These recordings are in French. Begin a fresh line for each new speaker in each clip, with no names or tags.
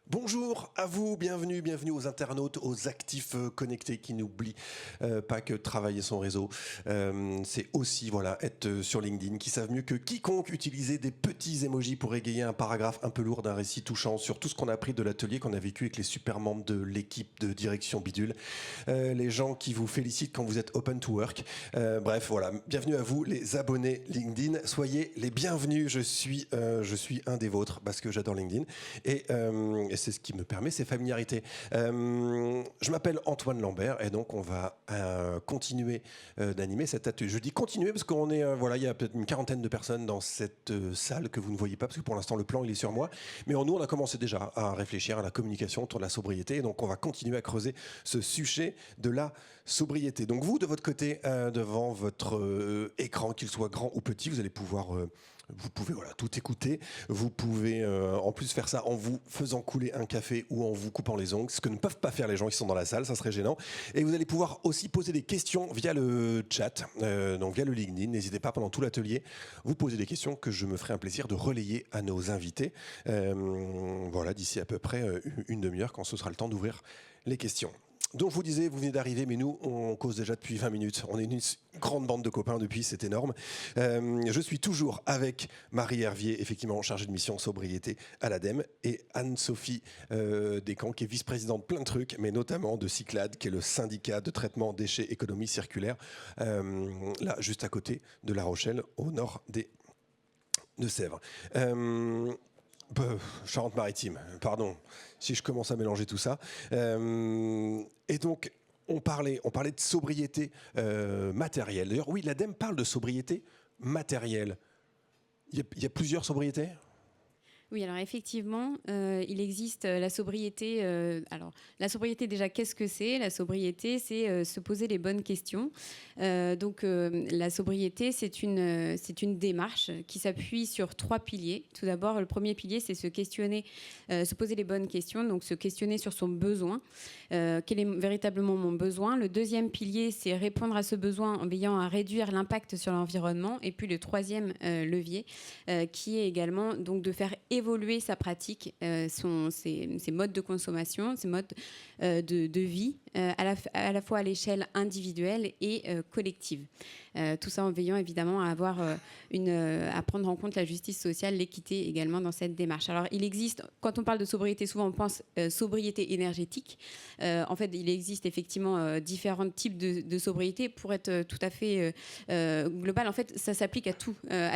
Bonjour à vous, bienvenue aux internautes, aux actifs connectés qui n'oublient pas que travailler son réseau, c'est aussi être sur LinkedIn, qui savent mieux que quiconque utiliser des petits emojis pour égayer un paragraphe un peu lourd d'un récit touchant sur tout ce qu'on a appris de l'atelier qu'on a vécu avec les super membres de l'équipe de direction Bidule, les gens qui vous félicitent quand vous êtes open to work. Bienvenue à vous les abonnés LinkedIn, soyez les bienvenus, je suis un des vôtres parce que j'adore LinkedIn et c'est ce qui me permet ces familiarités. Je m'appelle Antoine Lambert et donc on va continuer d'animer cet atelier. Je dis continuer parce qu'on est, il y a peut-être une quarantaine de personnes dans cette salle que vous ne voyez pas parce que pour l'instant le plan il est sur moi. Mais nous on a commencé déjà à réfléchir à la communication autour de la sobriété et donc on va continuer à creuser ce sujet de la sobriété. Donc vous de votre côté, devant votre écran, qu'il soit grand ou petit, vous allez pouvoir... vous pouvez tout écouter. Vous pouvez en plus faire ça en vous faisant couler un café ou en vous coupant les ongles, ce que ne peuvent pas faire les gens qui sont dans la salle, ça serait gênant. Et vous allez pouvoir aussi poser des questions via le chat, donc via le LinkedIn. N'hésitez pas pendant tout l'atelier, vous posez des questions que je me ferai un plaisir de relayer à nos invités. D'ici à peu près une demi-heure, quand ce sera le temps d'ouvrir les questions. Donc je vous disais, vous venez d'arriver, mais nous, on cause déjà depuis 20 minutes. On est une grande bande de copains depuis, c'est énorme. Je suis toujours avec Marie Hervier, effectivement chargée de mission sobriété à l'ADEME, et Anne-Sophie Descamps, qui est vice-présidente de plein de trucs, mais notamment de Cyclade, qui est le syndicat de traitement déchets économie circulaire, là, juste à côté de La Rochelle, au nord des Deux-Sèvres. Charente-Maritime, pardon, si je commence à mélanger tout ça. Et donc, on parlait de sobriété matérielle. D'ailleurs, oui, l'ADEME parle de sobriété matérielle. Il y a plusieurs sobriétés ?
Oui, alors effectivement, il existe la sobriété. La sobriété, déjà, qu'est-ce que c'est ? La sobriété, c'est se poser les bonnes questions. La sobriété, c'est une démarche qui s'appuie sur 3 piliers. Tout d'abord, le premier pilier, c'est se questionner, se poser les bonnes questions, donc se questionner sur son besoin. Quel est véritablement mon besoin ? Le deuxième pilier, c'est répondre à ce besoin en veillant à réduire l'impact sur l'environnement. Et puis le troisième levier, qui est également donc de faire évoluer sa pratique, ses modes de consommation, ses modes de vie, à la fois à l'échelle individuelle et collective. Tout ça en veillant évidemment à à prendre en compte la justice sociale, l'équité également dans cette démarche. Alors il existe, quand on parle de sobriété, souvent on pense sobriété énergétique. En fait, il existe effectivement différents types de sobriété. Pour être tout à fait global, en fait, ça s'applique à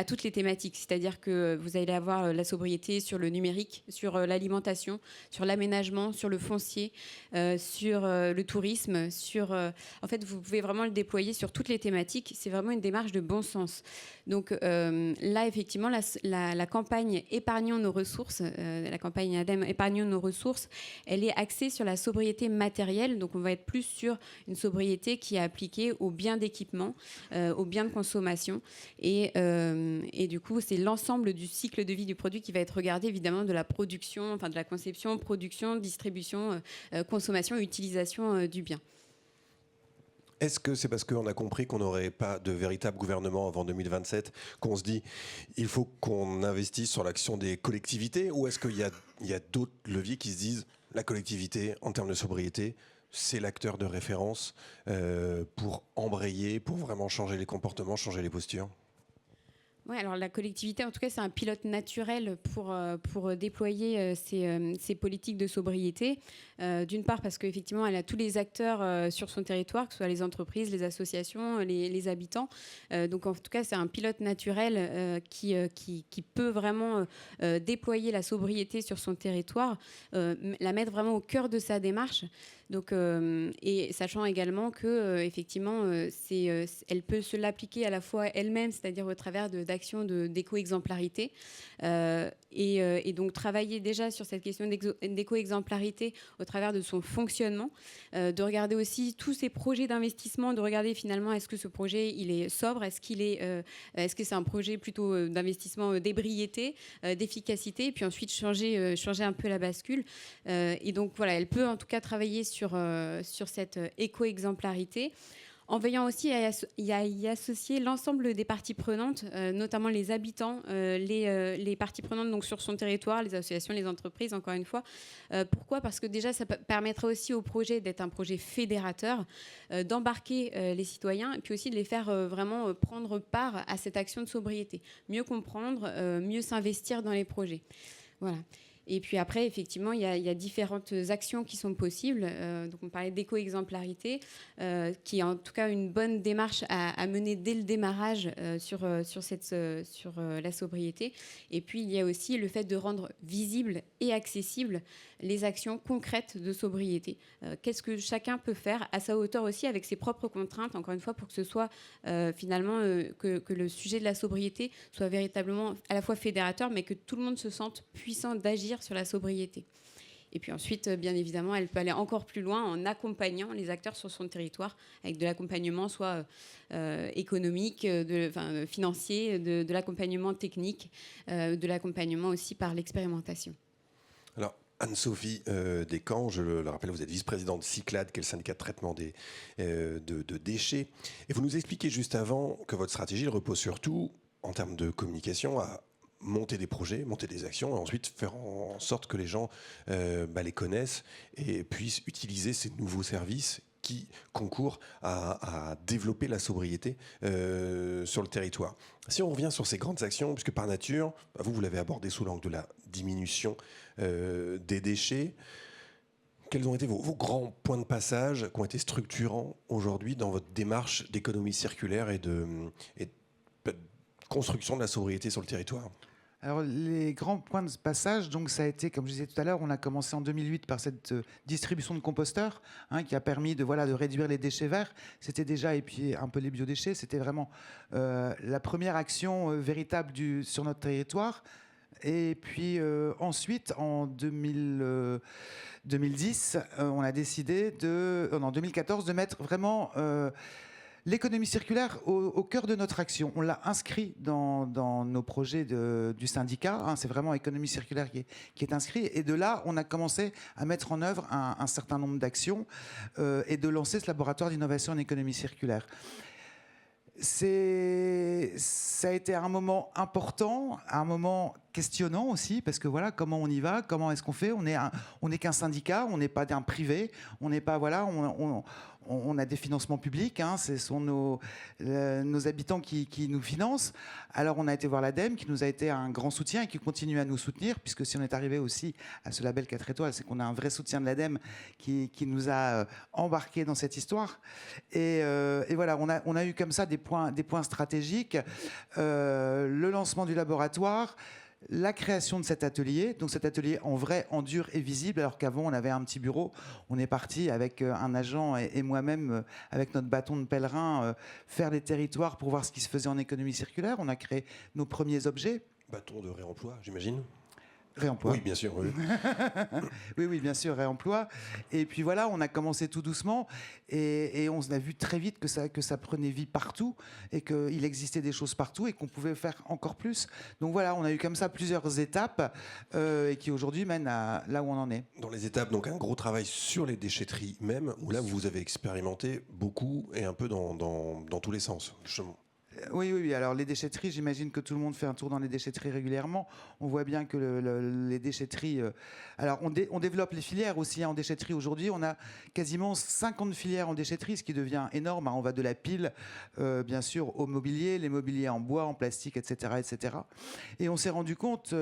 toutes les thématiques. C'est-à-dire que vous allez avoir la sobriété sur le numérique, sur l'alimentation, sur l'aménagement, sur le foncier, sur le tourisme, en fait, vous pouvez vraiment le déployer sur toutes les thématiques. C'est vraiment une démarche de bon sens. Donc là, effectivement, la campagne Épargnons nos ressources, la campagne ADEME Épargnons nos ressources, elle est axée sur la sobriété matérielle. Donc on va être plus sur une sobriété qui est appliquée aux biens d'équipement, aux biens de consommation. Et du coup, c'est l'ensemble du cycle de vie du produit qui va être regardé, évidemment, de la production, de la conception, production, distribution, consommation, utilisation du bien.
Est-ce que c'est parce qu'on a compris qu'on n'aurait pas de véritable gouvernement avant 2027 qu'on se dit il faut qu'on investisse sur l'action des collectivités, ou est-ce qu'il y a d'autres leviers qui se disent la collectivité en termes de sobriété c'est l'acteur de référence pour embrayer, pour vraiment changer les comportements, changer les postures ?
Oui, alors la collectivité, en tout cas, c'est un pilote naturel pour déployer ces politiques de sobriété. D'une part, parce qu'effectivement, elle a tous les acteurs sur son territoire, que ce soit les entreprises, les associations, les habitants. Donc, en tout cas, c'est un pilote naturel qui peut vraiment déployer la sobriété sur son territoire, la mettre vraiment au cœur de sa démarche. Donc, et sachant également que effectivement, elle peut se l'appliquer à la fois elle-même, c'est-à-dire au travers d'actions d'éco-exemplarité, et donc travailler déjà sur cette question d'éco-exemplarité au travers de son fonctionnement, de regarder aussi tous ces projets d'investissement, de regarder finalement est-ce que ce projet il est sobre, est-ce que c'est un projet plutôt d'investissement d'ébriété, d'efficacité, et puis ensuite changer un peu la bascule. Et donc voilà, elle peut en tout cas travailler sur cette éco-exemplarité. en veillant aussi à y associer l'ensemble des parties prenantes, notamment les habitants, les parties prenantes donc, sur son territoire, les associations, les entreprises, encore une fois. Pourquoi ? Parce que déjà, ça permettra aussi au projet d'être un projet fédérateur, d'embarquer les citoyens, et puis aussi de les faire vraiment prendre part à cette action de sobriété. Mieux comprendre, mieux s'investir dans les projets. Voilà. Et puis après, effectivement, il y a différentes actions qui sont possibles. Donc on parlait d'éco-exemplarité, qui est en tout cas une bonne démarche à mener dès le démarrage sur la sobriété. Et puis il y a aussi le fait de rendre visibles et accessibles les actions concrètes de sobriété. Qu'est-ce que chacun peut faire à sa hauteur aussi, avec ses propres contraintes, encore une fois, pour que ce soit finalement que le sujet de la sobriété soit véritablement à la fois fédérateur, mais que tout le monde se sente puissant d'agir sur la sobriété. Et puis ensuite, bien évidemment, elle peut aller encore plus loin en accompagnant les acteurs sur son territoire, avec de l'accompagnement soit économique, financier, de l'accompagnement technique, de l'accompagnement aussi par l'expérimentation.
Alors, Anne-Sophie Descamps, je le rappelle, vous êtes vice-présidente de Cyclades, qui est le syndicat de traitement de déchets. Et vous nous expliquez juste avant que votre stratégie repose surtout, en termes de communication, à monter des projets, monter des actions, et ensuite faire en sorte que les gens les connaissent et puissent utiliser ces nouveaux services qui concourent à développer la sobriété sur le territoire. Si on revient sur ces grandes actions, puisque par nature, vous l'avez abordé sous l'angle de la diminution des déchets, quels ont été vos grands points de passage qui ont été structurants aujourd'hui dans votre démarche d'économie circulaire et de construction de la sobriété sur le territoire ?
Alors, les grands points de passage, donc ça a été, comme je disais tout à l'heure, on a commencé en 2008 par cette distribution de composteurs qui a permis de réduire les déchets verts. C'était déjà, et puis un peu les biodéchets, c'était vraiment la première action véritable sur notre territoire. Et puis ensuite, en 2010, on a décidé en 2014 de mettre vraiment l'économie circulaire au cœur de notre action. On l'a inscrit dans nos projets du syndicat. C'est vraiment économie circulaire qui est inscrit. Et de là, on a commencé à mettre en œuvre un certain nombre d'actions et de lancer ce laboratoire d'innovation en économie circulaire. Ça a été un moment important, un moment questionnant aussi, parce que comment on y va, comment est-ce qu'on fait ? On est qu'un syndicat, on n'est pas d'un privé, on n'est pas on a des financements publics, ce sont nos habitants qui nous financent. Alors on a été voir l'ADEME, qui nous a été un grand soutien et qui continue à nous soutenir, puisque si on est arrivé aussi à ce label 4 étoiles, c'est qu'on a un vrai soutien de l'ADEME qui nous a embarqués dans cette histoire. Et voilà, on a eu comme ça des points stratégiques. Le lancement du laboratoire, la création de cet atelier, donc cet atelier en vrai, en dur et visible, alors qu'avant on avait un petit bureau. On est parti avec un agent et moi-même, avec notre bâton de pèlerin, faire les territoires pour voir ce qui se faisait en économie circulaire. On a créé nos premiers objets.
Bâton de réemploi, j'imagine ?
Réemploi.
Oui, bien sûr. Oui.
oui, bien sûr, réemploi. Et puis voilà, on a commencé tout doucement et on a vu très vite que ça prenait vie partout et qu'il existait des choses partout et qu'on pouvait faire encore plus. Donc voilà, on a eu comme ça plusieurs étapes et qui aujourd'hui mènent à là où on en est.
Dans les étapes, donc un gros travail sur les déchetteries même, où là vous avez expérimenté beaucoup et un peu dans tous les sens, justement.
Oui. Alors les déchetteries, j'imagine que tout le monde fait un tour dans les déchetteries régulièrement. On voit bien que les déchetteries... Alors on développe les filières aussi en déchetterie aujourd'hui. On a quasiment 50 filières en déchetterie, ce qui devient énorme. On va de la pile, bien sûr, au mobilier, les mobiliers en bois, en plastique, etc. Et on s'est rendu compte...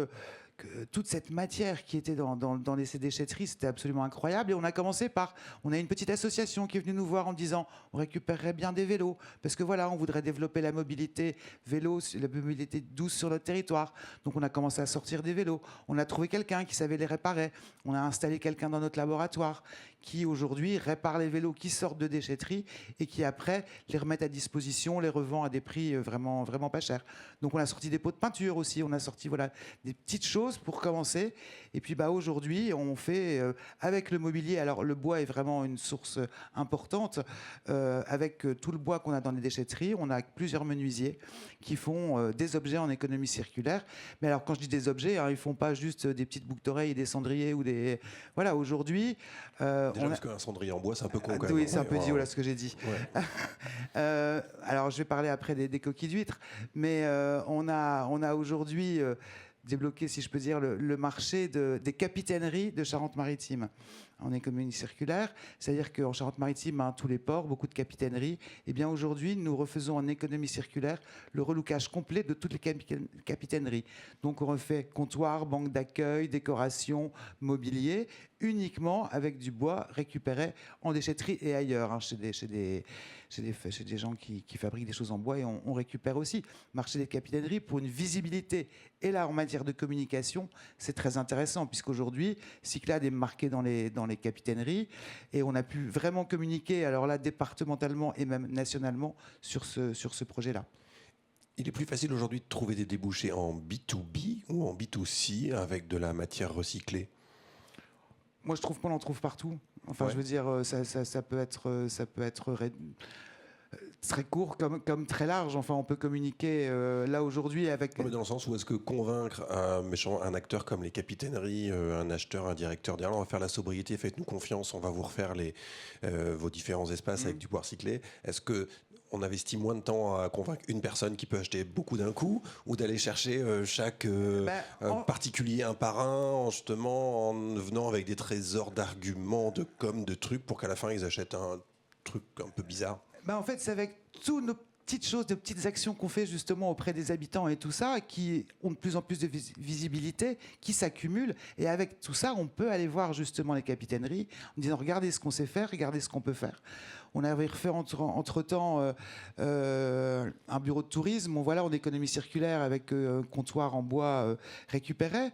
que toute cette matière qui était dans ces déchetteries, c'était absolument incroyable. Et on a une petite association qui est venue nous voir en disant on récupérerait bien des vélos, parce que on voudrait développer la mobilité vélo, la mobilité douce sur notre territoire. Donc on a commencé à sortir des vélos. On a trouvé quelqu'un qui savait les réparer. On a installé quelqu'un dans notre laboratoire qui aujourd'hui répare les vélos qui sortent de déchetterie et qui après les remettent à disposition, les revend à des prix vraiment, vraiment pas chers. Donc on a sorti des pots de peinture aussi, on a sorti des petites choses. choses pour commencer. Et puis aujourd'hui, on fait avec le mobilier. Alors le bois est vraiment une source importante. Avec tout le bois qu'on a dans les déchetteries, on a plusieurs menuisiers qui font des objets en économie circulaire. Mais alors quand je dis des objets, hein, ils font pas juste des petites boucles d'oreilles, des cendriers ou des... Voilà, aujourd'hui...
Déjà parce qu'un cendrier en bois, c'est un peu con quand même.
Oui, c'est un peu idiot là ce que j'ai dit.
Ouais.
Alors je vais parler après des coquilles d'huîtres, mais on a aujourd'hui débloqué, si je peux dire, le marché des capitaineries de Charente-Maritime en économie circulaire. C'est-à-dire qu'en Charente-Maritime, tous les ports, beaucoup de capitaineries. Et bien aujourd'hui, nous refaisons en économie circulaire le relookage complet de toutes les capitaineries. Donc on refait comptoir, banque d'accueil, décoration, mobilier, uniquement avec du bois récupéré en déchetterie et ailleurs, chez des gens qui fabriquent des choses en bois, et on récupère aussi. Marché des capitaineries pour une visibilité. Et là, en matière de communication, c'est très intéressant, puisqu'aujourd'hui, Cyclades est marqué dans les capitaineries, et on a pu vraiment communiquer, alors là, départementalement et même nationalement, sur ce projet-là.
Il est plus facile aujourd'hui de trouver des débouchés en B2B ou en B2C avec de la matière recyclée?
Moi, je trouve qu'on en trouve partout. Enfin,
Ouais.
je veux dire, ça peut être très court comme très large. Enfin, on peut communiquer là aujourd'hui avec...
Non, mais dans le sens où est-ce que convaincre un acteur comme les capitaineries, un acheteur, un directeur, dire on va faire la sobriété, faites-nous confiance, on va vous refaire vos différents espaces avec du bois recyclé. Est-ce que on investit moins de temps à convaincre une personne qui peut acheter beaucoup d'un coup, ou d'aller chercher chaque particulier un par un, justement en venant avec des trésors d'arguments, de com, de trucs, pour qu'à la fin ils achètent un truc un peu bizarre?
En fait, c'est avec tous nos petites choses, de petites actions qu'on fait justement auprès des habitants et tout ça, qui ont de plus en plus de visibilité, qui s'accumulent. Et avec tout ça, on peut aller voir justement les capitaineries en disant regardez ce qu'on sait faire, regardez ce qu'on peut faire. On avait refait entre-temps un bureau de tourisme, en économie circulaire avec un comptoir en bois récupéré.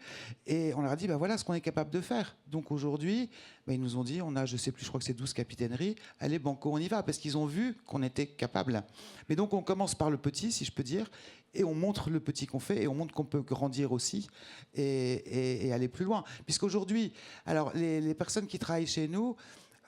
Et on leur a dit, voilà ce qu'on est capable de faire. Donc aujourd'hui, ils nous ont dit, on a, je sais plus, je crois que c'est 12 capitaineries. Allez, banco, on y va, parce qu'ils ont vu qu'on était capable. Mais donc on commence par le petit, si je peux dire, et on montre le petit qu'on fait, et on montre qu'on peut grandir aussi et aller plus loin. Puisqu'aujourd'hui, alors les personnes qui travaillent chez nous,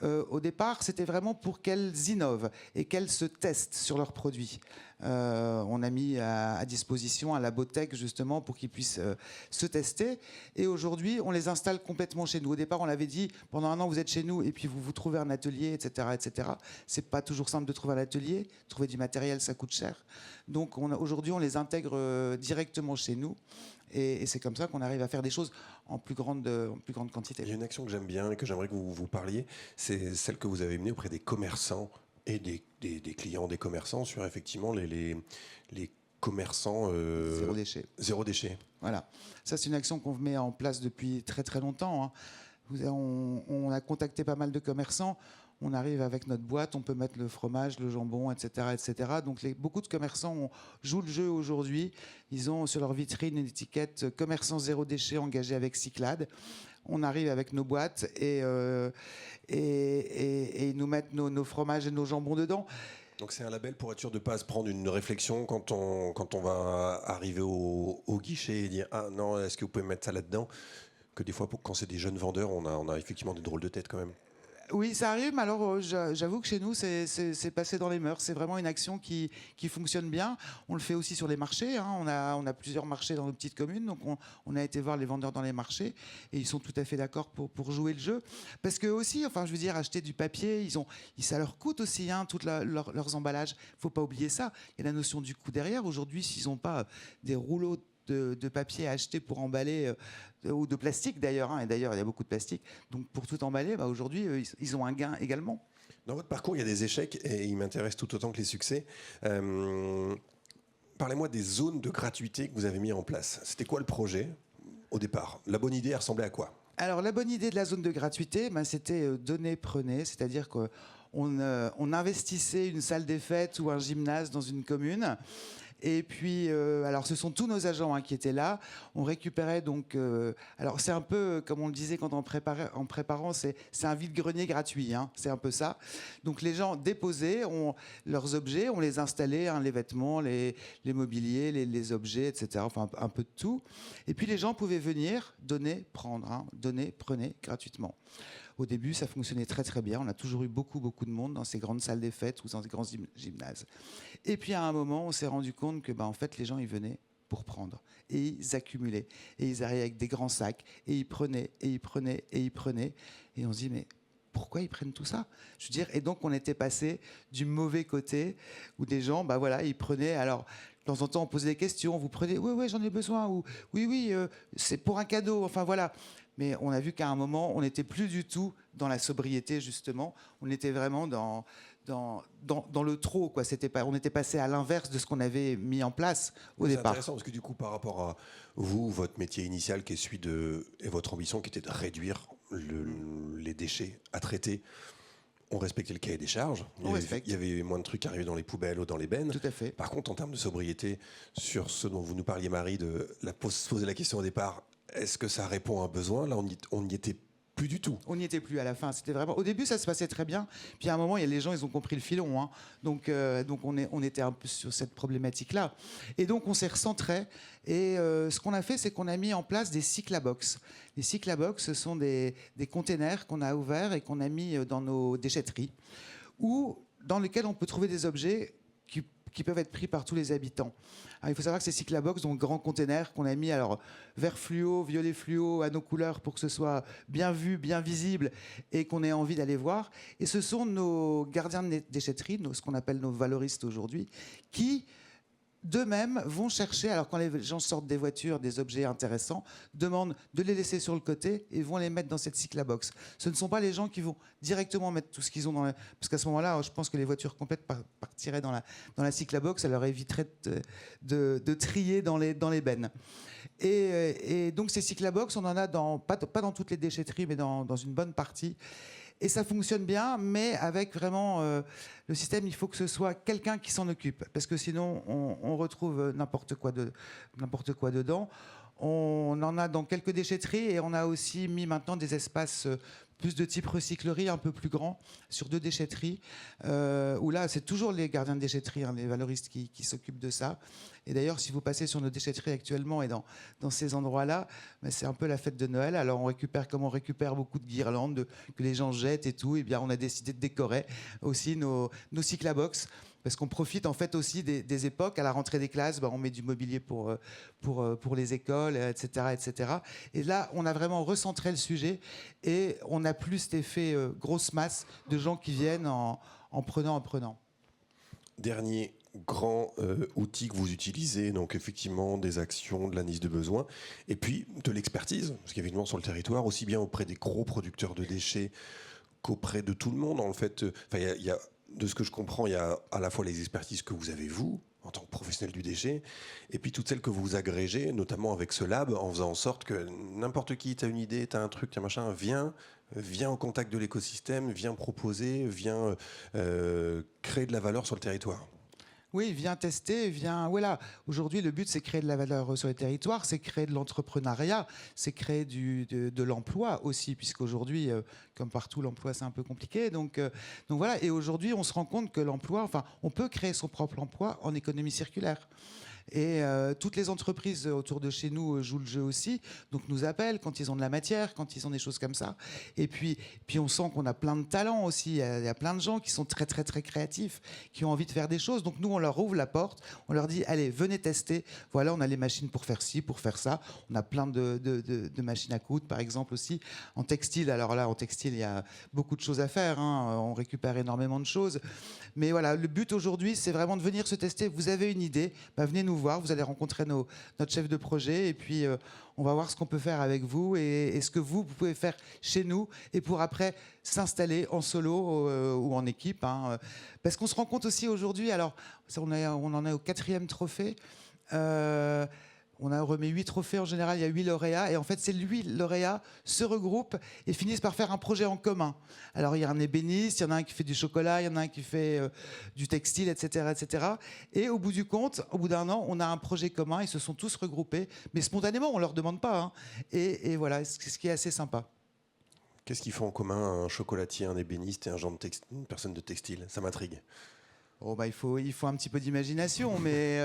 au départ, c'était vraiment pour qu'elles innovent et qu'elles se testent sur leurs produits. On a mis à disposition un labotech justement pour qu'ils puissent se tester. Et aujourd'hui, on les installe complètement chez nous. Au départ, on l'avait dit, pendant un an, vous êtes chez nous et puis vous trouvez un atelier, etc., etc. C'est pas toujours simple de trouver un atelier. Trouver du matériel, ça coûte cher. Donc aujourd'hui, on les intègre directement chez nous. Et c'est comme ça qu'on arrive à faire des choses en plus grande quantité.
Il y a une action que j'aime bien et que j'aimerais que vous parliez, c'est celle que vous avez menée auprès des commerçants et des clients des commerçants sur effectivement les commerçants...
Zéro déchet.
Zéro déchet.
Voilà. Ça, c'est une action qu'on met en place depuis très très longtemps. On a contacté pas mal de commerçants. On arrive avec notre boîte, on peut mettre le fromage, le jambon, etc. etc. Donc beaucoup de commerçants jouent le jeu aujourd'hui. Ils ont sur leur vitrine une étiquette « Commerçant zéro déchet engagé avec Cyclades ». On arrive avec nos boîtes et ils nous mettent nos fromages et nos jambons dedans.
Donc c'est un label pour être sûr de ne pas se prendre une réflexion quand on va arriver au guichet et dire « Ah non, est-ce que vous pouvez mettre ça là-dedans ?» Que des fois, quand c'est des jeunes vendeurs, on a effectivement des drôles de tête quand même.
Oui, ça arrive, mais alors j'avoue que chez nous, c'est passé dans les mœurs. C'est vraiment une action qui fonctionne bien. On le fait aussi sur les marchés. On a plusieurs marchés dans nos petites communes, donc on a été voir les vendeurs dans les marchés et ils sont tout à fait d'accord pour jouer le jeu. Parce que aussi, je veux dire, acheter du papier, ça leur coûte aussi, tous leurs emballages. Il ne faut pas oublier ça. Il y a la notion du coût derrière. Aujourd'hui, s'ils n'ont pas des rouleaux de papier à acheter pour emballer, ou de plastique d'ailleurs, et d'ailleurs il y a beaucoup de plastique, donc pour tout emballer, aujourd'hui ils ont un gain également.
Dans votre parcours, il y a des échecs et ils m'intéressent tout autant que les succès. Parlez-moi des zones de gratuité que vous avez mis en place. C'était quoi le projet au départ? La bonne idée ressemblait à quoi?
Alors la bonne idée de la zone de gratuité, c'était donner, prenez, c'est-à-dire que on investissait une salle des fêtes ou un gymnase dans une commune. Et puis, alors ce sont tous nos agents qui étaient là. On récupérait donc... alors c'est un peu, comme on le disait quand en préparant, c'est un vide-grenier gratuit. C'est un peu ça. Donc les gens déposaient leurs objets, on les installait, les vêtements, les mobiliers, les objets, etc. Enfin un peu de tout. Et puis les gens pouvaient venir, donner, prendre. Donner, prenez gratuitement. Au début, ça fonctionnait très très bien. On a toujours eu beaucoup de monde dans ces grandes salles des fêtes ou dans ces grands gymnases. Et puis à un moment, on s'est rendu compte que en fait, les gens, ils venaient pour prendre. Et ils accumulaient. Et ils arrivaient avec des grands sacs. Et ils prenaient, et ils prenaient, et ils prenaient. Et on se dit, mais pourquoi ils prennent tout ça? Je veux dire, et donc on était passé du mauvais côté où des gens, ils prenaient. Alors, de temps en temps, on posait des questions. Vous prenez? Oui, j'en ai besoin. Ou oui, c'est pour un cadeau. Enfin, voilà. Mais on a vu qu'à un moment, on n'était plus du tout dans la sobriété, justement. On était vraiment dans le trop, quoi. On était passé à l'inverse de ce qu'on avait mis en place au départ.
C'est intéressant parce que du coup, par rapport à vous, votre métier initial qui est celui et votre ambition qui était de réduire les déchets à traiter, on respectait le cahier des charges. Il y avait moins de trucs qui arrivaient dans les poubelles ou dans les bennes.
Tout à fait.
Par contre, en termes de sobriété, sur ce dont vous nous parliez, Marie, se poser la question au départ, est-ce que ça répond à un besoin? Là, on n'y était plus du tout.
On n'y était plus à la fin. C'était vraiment. Au début, ça se passait très bien. Puis à un moment, les gens, ils ont compris le filon. Donc on était un peu sur cette problématique-là. Et donc on s'est recentré. Et ce qu'on a fait, c'est qu'on a mis en place des cyclabox. Les cyclabox, ce sont des containers qu'on a ouverts et qu'on a mis dans nos déchetteries, dans lesquels on peut trouver des objets qui peuvent être pris par tous les habitants. Alors, il faut savoir que ces cyclabox, donc grands containers qu'on a mis vert fluo, violet fluo, à nos couleurs pour que ce soit bien vu, bien visible et qu'on ait envie d'aller voir. Et ce sont nos gardiens de déchetterie, ce qu'on appelle nos valoristes aujourd'hui, qui d'eux-mêmes vont chercher, alors quand les gens sortent des voitures, des objets intéressants, demandent de les laisser sur le côté et vont les mettre dans cette cyclabox. Ce ne sont pas les gens qui vont directement mettre tout ce qu'ils ont parce qu'à ce moment-là, je pense que les voitures complètes partiraient dans la cyclabox, ça leur éviterait de trier dans les bennes. Et donc ces cyclabox, on en a pas dans toutes les déchetteries, mais dans une bonne partie. Et ça fonctionne bien, mais avec vraiment le système, il faut que ce soit quelqu'un qui s'en occupe, parce que sinon on retrouve n'importe quoi dedans. On en a dans quelques déchetteries et on a aussi mis maintenant des espaces plus de type recyclerie, un peu plus grands, sur 2 déchetteries, où là, c'est toujours les gardiens de déchetterie, les valoristes qui s'occupent de ça. Et d'ailleurs, si vous passez sur nos déchetteries actuellement et dans ces endroits-là, c'est un peu la fête de Noël. Alors, comme on récupère beaucoup de guirlandes que les gens jettent et tout, et bien, on a décidé de décorer aussi nos cyclabox. Parce qu'on profite en fait aussi des époques. À la rentrée des classes, on met du mobilier pour les écoles, etc., etc. Et là, on a vraiment recentré le sujet et on n'a plus cet effet grosse masse de gens qui viennent en prenant.
Dernier grand outil que vous utilisez, donc effectivement des actions, de l'analyse de besoins, et puis de l'expertise, parce qu'évidemment sur le territoire, aussi bien auprès des gros producteurs de déchets qu'auprès de tout le monde. En fait, il y a de ce que je comprends, il y a à la fois les expertises que vous avez, vous, en tant que professionnel du déchet, et puis toutes celles que vous agrégez, notamment avec ce lab, en faisant en sorte que n'importe qui, tu as une idée, tu as un truc, tu as machin, viens au contact de l'écosystème, viens proposer, viens créer de la valeur sur le territoire.
Oui, viens tester, voilà. Aujourd'hui, le but, c'est créer de la valeur sur les territoires, c'est créer de l'entrepreneuriat, c'est créer de l'emploi aussi, puisqu'aujourd'hui, comme partout, l'emploi, c'est un peu compliqué. Donc voilà. Et aujourd'hui, on se rend compte que l'emploi, on peut créer son propre emploi en économie circulaire. Et toutes les entreprises autour de chez nous jouent le jeu aussi, donc nous appellent quand ils ont de la matière, quand ils ont des choses comme ça. Et puis on sent qu'on a plein de talents aussi. Il y a plein de gens qui sont très très très créatifs, qui ont envie de faire des choses. Donc nous, on leur ouvre la porte, on leur dit allez, venez tester. Voilà, on a les machines pour faire ci, pour faire ça. On a plein de machines à coudre, par exemple aussi. En textile, alors là, en textile, il y a beaucoup de choses à faire. On récupère énormément de choses. Mais voilà, le but aujourd'hui, c'est vraiment de venir se tester. Vous avez une idée, venez nous voir, vous allez rencontrer notre chef de projet et puis on va voir ce qu'on peut faire avec vous et ce que vous pouvez faire chez nous et pour après s'installer en solo ou en équipe. Parce qu'on se rend compte aussi aujourd'hui, alors on en est au 4e trophée, On a remis 8 trophées en général, il y a 8 lauréats. Et en fait, ces 8 lauréats se regroupent et finissent par faire un projet en commun. Alors, il y a un ébéniste, il y en a un qui fait du chocolat, il y en a un qui fait du textile, etc., etc. Et au bout du compte, au bout d'un an, on a un projet commun. Ils se sont tous regroupés, mais spontanément, on ne leur demande pas. Hein. Et voilà, c'est ce qui est assez sympa.
Qu'est-ce qu'ils font en commun, un chocolatier, un ébéniste et une personne de textile? Ça m'intrigue.
Oh bah, il faut un petit peu d'imagination, mais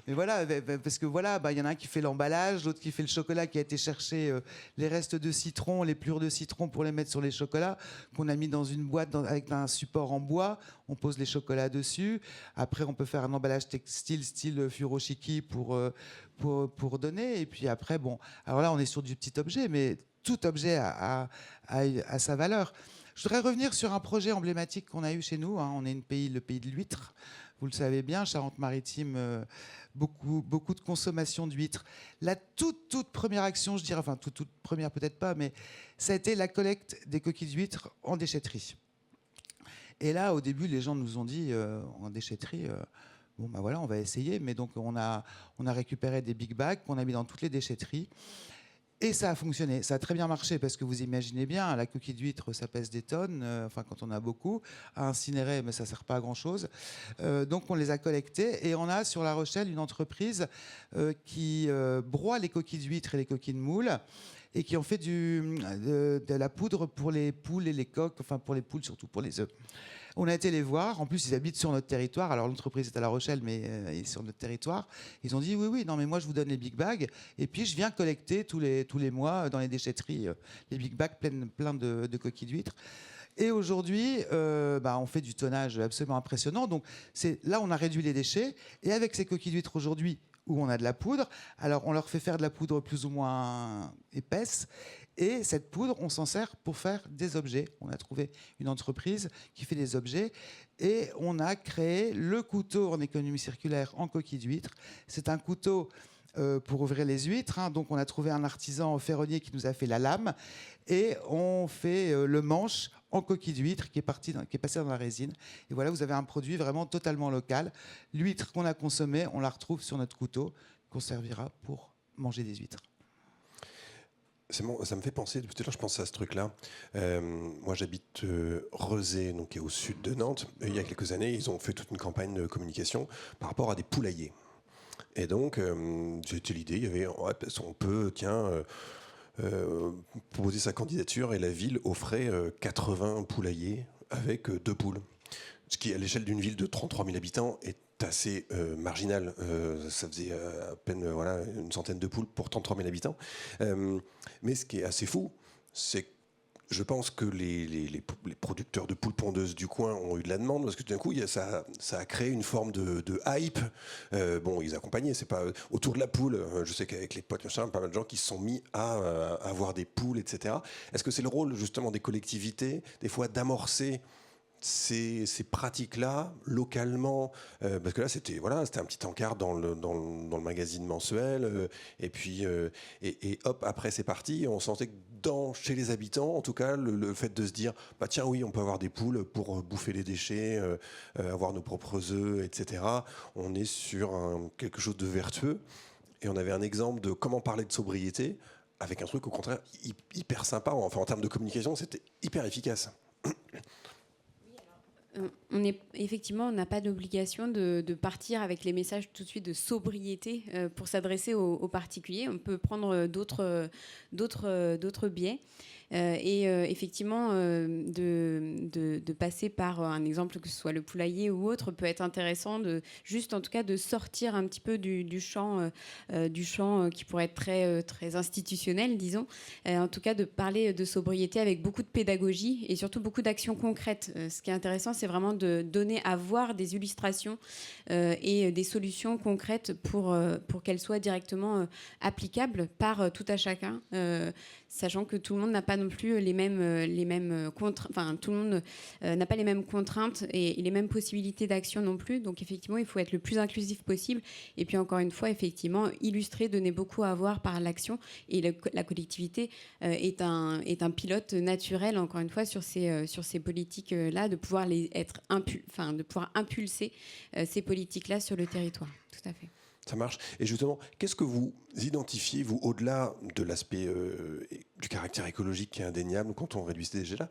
voilà, parce que voilà, bah, y en a un qui fait l'emballage, l'autre qui fait le chocolat, qui a été chercher les restes de citron, les plures de citron pour les mettre sur les chocolats, qu'on a mis dans une boîte avec un support en bois, on pose les chocolats dessus. Après, on peut faire un emballage textile style furoshiki pour donner. Et puis après, bon, alors là, on est sur du petit objet, mais tout objet a sa valeur. Je voudrais revenir sur un projet emblématique qu'on a eu chez nous. Hein. On est le pays de l'huître. Vous le savez bien, Charente-Maritime, beaucoup de consommation d'huîtres. La toute première action, je dirais, enfin toute première peut-être pas, mais ça a été la collecte des coquilles d'huîtres en déchetterie. Et là, au début, les gens nous ont dit en déchetterie, bon ben voilà, on va essayer. Mais donc on a récupéré des big bags qu'on a mis dans toutes les déchetteries. Et ça a fonctionné, ça a très bien marché parce que vous imaginez bien, la coquille d'huître, ça pèse des tonnes, enfin quand on a beaucoup, à incinérer, mais ça ne sert pas à grand-chose. Donc on les a collectés et on a sur La Rochelle une entreprise qui broie les coquilles d'huître et les coquilles de moule et qui en fait de la poudre pour les poules et les coques, enfin pour les poules surtout, pour les œufs. On a été les voir. En plus, ils habitent sur notre territoire. Alors, l'entreprise est à La Rochelle, mais ils sont sur notre territoire. Ils ont dit oui, non, mais moi, je vous donne les big bags. Et puis, je viens collecter tous les mois dans les déchetteries les big bags pleins de coquilles d'huîtres. Et aujourd'hui, on fait du tonnage absolument impressionnant. Donc, là, on a réduit les déchets. Et avec ces coquilles d'huîtres aujourd'hui, où on a de la poudre, alors on leur fait faire de la poudre plus ou moins épaisse. Et cette poudre, on s'en sert pour faire des objets. On a trouvé une entreprise qui fait des objets. Et on a créé le couteau en économie circulaire en coquille d'huître. C'est un couteau pour ouvrir les huîtres. Hein. Donc on a trouvé un artisan ferronnier qui nous a fait la lame. Et on fait le manche en coquille d'huître qui est passé dans la résine. Et voilà, vous avez un produit vraiment totalement local. L'huître qu'on a consommée, on la retrouve sur notre couteau qu'on servira pour manger des huîtres.
Bon, ça me fait penser, tout à l'heure je pensais à ce truc-là. Moi j'habite Rezé, donc qui est au sud de Nantes. Et il y a quelques années, ils ont fait toute une campagne de communication par rapport à des poulaillers. Et donc, c'était l'idée, il y avait, on peut, proposer sa candidature et la ville offrait 80 poulaillers avec 2 poules. Ce qui, à l'échelle d'une ville de 33 000 habitants, est assez marginal. Ça faisait à peine une centaine de poules pour 33 000 habitants. Mais ce qui est assez fou, c'est que je pense que les producteurs de poules pondeuses du coin ont eu de la demande parce que tout d'un coup, ça a créé une forme de hype. Bon, ils accompagnaient, c'est pas autour de la poule. Je sais qu'avec les potes, pas mal de gens qui se sont mis à avoir des poules, etc. Est-ce que c'est le rôle justement des collectivités, des fois, d'amorcer ces pratiques-là localement, parce que là c'était un petit encart dans le magazine mensuel, et puis et hop, après c'est parti. On sentait que chez les habitants, en tout cas, le fait de se dire bah tiens oui, on peut avoir des poules pour bouffer les déchets, avoir nos propres œufs, etc. On est sur quelque chose de vertueux, et on avait un exemple de comment parler de sobriété avec un truc au contraire hyper sympa. Enfin, en termes de communication, c'était hyper efficace.
On n'a pas d'obligation de partir avec les messages tout de suite de sobriété pour s'adresser aux particuliers. On peut prendre d'autres biais. Effectivement, de passer par un exemple, que ce soit le poulailler ou autre, peut être intéressant en tout cas de sortir un petit peu du champ qui pourrait être très, très institutionnel, disons. En tout cas, de parler de sobriété avec beaucoup de pédagogie et surtout beaucoup d'actions concrètes. Ce qui est intéressant, c'est vraiment de donner à voir des illustrations et des solutions concrètes pour qu'elles soient directement applicables par tout à chacun. Sachant que tout le monde n'a pas non plus les mêmes contraintes, enfin tout le monde n'a pas les mêmes contraintes et les mêmes possibilités d'action non plus. Donc effectivement, il faut être le plus inclusif possible. Et puis encore une fois, effectivement, illustrer, donner beaucoup à voir par l'action. Et la collectivité est un pilote naturel, encore une fois, sur ces politiques-là, de pouvoir de pouvoir impulser ces politiques-là sur le territoire. Tout à fait.
Ça marche. Et justement, qu'est-ce que vous identifiez, vous, au-delà de l'aspect du caractère écologique qui est indéniable quand on réduit ces déchets-là,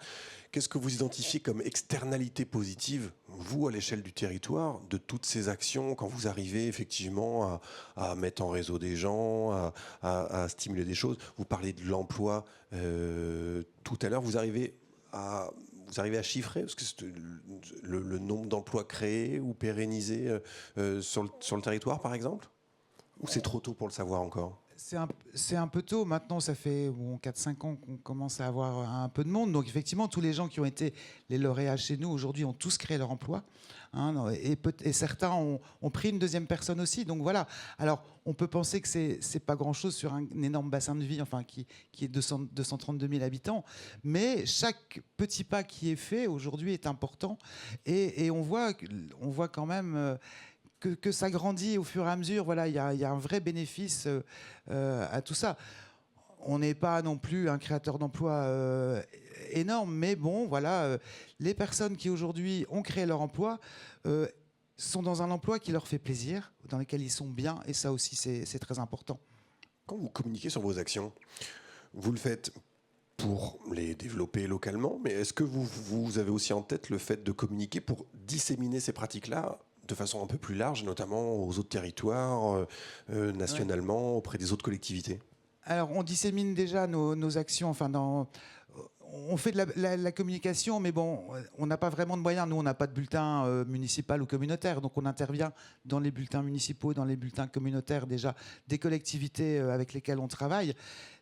qu'est-ce que vous identifiez comme externalité positive, vous, à l'échelle du territoire, de toutes ces actions, quand vous arrivez effectivement à mettre en réseau des gens, à stimuler des choses? Vous parlez de l'emploi tout à l'heure, vous arrivez à chiffrer parce que le nombre d'emplois créés ou pérennisés sur le territoire, par exemple? Ou c'est trop tôt pour le savoir encore?
C'est un peu tôt. Maintenant, ça fait 4-5 ans qu'on commence à avoir un peu de monde. Donc, effectivement, tous les gens qui ont été les lauréats chez nous aujourd'hui ont tous créé leur emploi. Hein, et certains ont pris une deuxième personne aussi. Donc, voilà. Alors, on peut penser que c'est pas grand-chose sur un énorme bassin de vie, enfin, qui est 232 000 habitants. Mais chaque petit pas qui est fait aujourd'hui est important. Et on voit quand même... que ça grandit au fur et à mesure. Voilà, il y a un vrai bénéfice à tout ça. On n'est pas non plus un créateur d'emplois énorme, mais bon, voilà, les personnes qui aujourd'hui ont créé leur emploi sont dans un emploi qui leur fait plaisir, dans lequel ils sont bien, et ça aussi, c'est très important.
Quand vous communiquez sur vos actions, vous le faites pour les développer localement, mais est-ce que vous avez aussi en tête le fait de communiquer pour disséminer ces pratiques-là de façon un peu plus large, notamment aux autres territoires, nationalement, auprès des autres collectivités?
Alors, on dissémine déjà nos actions, enfin, on fait de la communication, mais bon, on n'a pas vraiment de moyens. Nous, on n'a pas de bulletin municipal ou communautaire, donc on intervient dans les bulletins municipaux, dans les bulletins communautaires déjà des collectivités avec lesquelles on travaille.